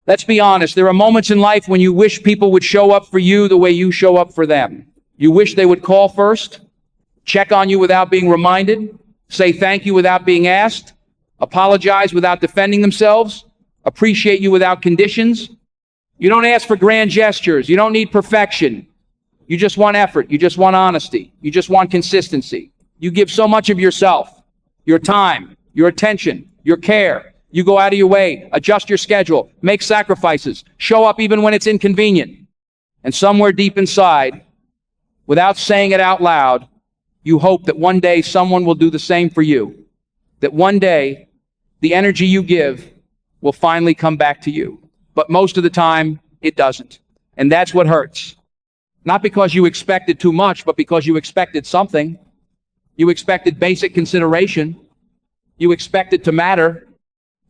Let's be honest, there are moments in life when you wish people would show up for you the way you show up for them. You wish they would call first, check on you without being reminded, say thank you without being asked, apologize without defending themselves, appreciate you without conditions. You don't ask for grand gestures. You don't need perfection. You just want effort. You just want honesty. You just want consistency. You give so much of yourself, your time, your attention, your care. You go out of your way, adjust your schedule, make sacrifices, show up even when it's inconvenient. And somewhere deep inside, without saying it out loud, you hope that one day someone will do the same for you. That one day, the energy you give will finally come back to you. But most of the time, it doesn't. And that's what hurts. Not because you expected too much, but because you expected something. You expected basic consideration. You expected to matter.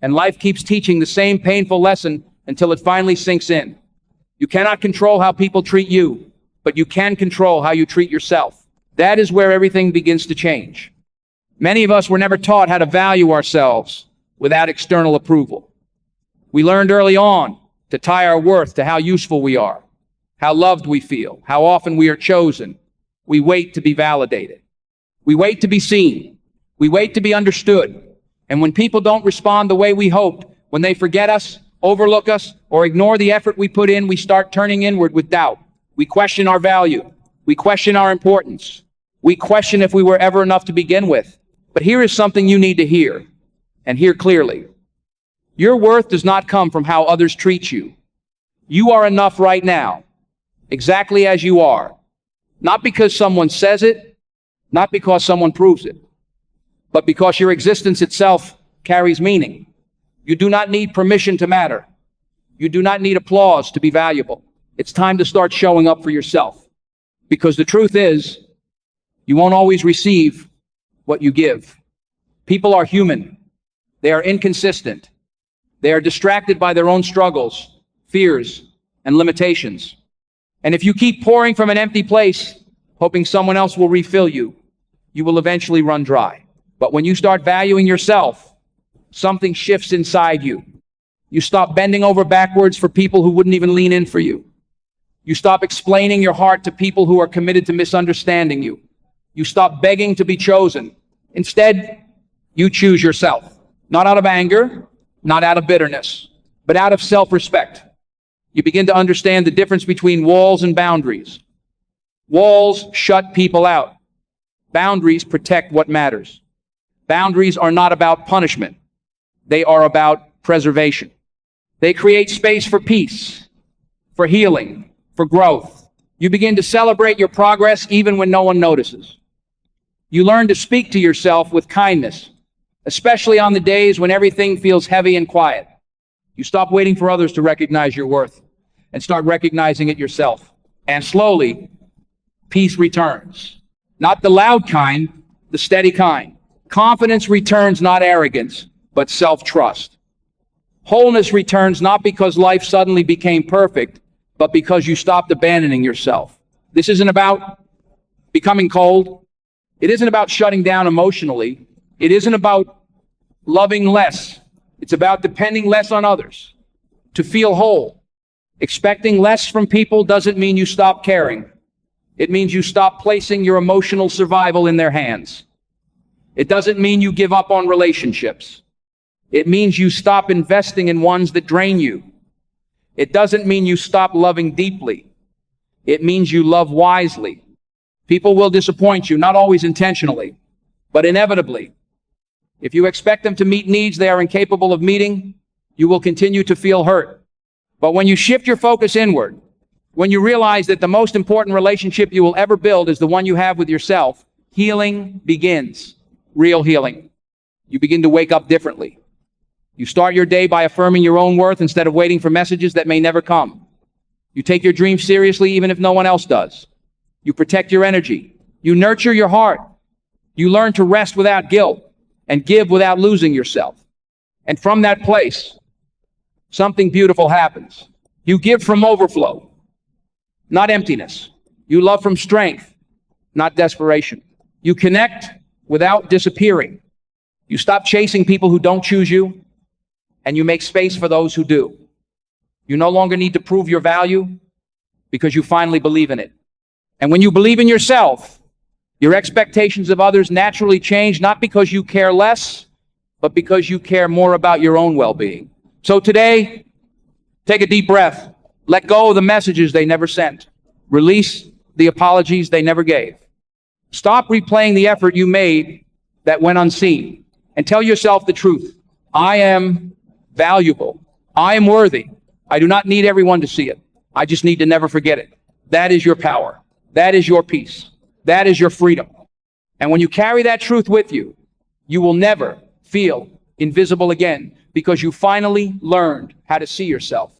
And life keeps teaching the same painful lesson until it finally sinks in. You cannot control how people treat you, but you can control how you treat yourself. That is where everything begins to change. Many of us were never taught how to value ourselves without external approval. We learned early on to tie our worth to how useful we are, how loved we feel, how often we are chosen. We wait to be validated. We wait to be seen. We wait to be understood. And when people don't respond the way we hoped, when they forget us, overlook us, or ignore the effort we put in, we start turning inward with doubt. We question our value. We question our importance. We question if we were ever enough to begin with. But here is something you need to hear, and hear clearly. Your worth does not come from how others treat you. You are enough right now, exactly as you are. Not because someone says it, not because someone proves it, but because your existence itself carries meaning. You do not need permission to matter. You do not need applause to be valuable. It's time to start showing up for yourself. Because the truth is, you won't always receive what you give. People are human. They are inconsistent. They are distracted by their own struggles, fears, and limitations. And if you keep pouring from an empty place, hoping someone else will refill you, you will eventually run dry. But when you start valuing yourself, something shifts inside you. You stop bending over backwards for people who wouldn't even lean in for you. You stop explaining your heart to people who are committed to misunderstanding you. You stop begging to be chosen. Instead, you choose yourself. Not out of anger, not out of bitterness, but out of self-respect. You begin to understand the difference between walls and boundaries. Walls shut people out. Boundaries protect what matters. Boundaries are not about punishment. They are about preservation. They create space for peace, for healing, for growth. You begin to celebrate your progress even when no one notices. You learn to speak to yourself with kindness, especially on the days when everything feels heavy and quiet. You stop waiting for others to recognize your worth and start recognizing it yourself. And slowly, peace returns. Not the loud kind, the steady kind. Confidence returns, not arrogance, but self-trust. Wholeness returns not because life suddenly became perfect, but because you stopped abandoning yourself. This isn't about becoming cold. It isn't about shutting down emotionally. It isn't about loving less. It's about depending less on others to feel whole. Expecting less from people doesn't mean you stop caring. It means you stop placing your emotional survival in their hands. It doesn't mean you give up on relationships. It means you stop investing in ones that drain you. It doesn't mean you stop loving deeply. It means you love wisely. People will disappoint you, not always intentionally, but inevitably. If you expect them to meet needs they are incapable of meeting, you will continue to feel hurt. But when you shift your focus inward, when you realize that the most important relationship you will ever build is the one you have with yourself, healing begins. Real healing. You begin to wake up differently. You start your day by affirming your own worth instead of waiting for messages that may never come. You take your dreams seriously even if no one else does. You protect your energy. You nurture your heart. You learn to rest without guilt and give without losing yourself. And from that place, something beautiful happens. You give from overflow, not emptiness. You love from strength, not desperation. You connect without disappearing. You stop chasing people who don't choose you, and you make space for those who do. You no longer need to prove your value because you finally believe in it. And when you believe in yourself, your expectations of others naturally change, not because you care less, but because you care more about your own well-being. So today, take a deep breath. Let go of the messages they never sent. Release the apologies they never gave. Stop replaying the effort you made that went unseen. And tell yourself the truth. I am valuable. I am worthy. I do not need everyone to see it. I just need to never forget it. That is your power. That is your peace. That is your freedom. And when you carry that truth with you, you will never feel invisible again because you finally learned how to see yourself.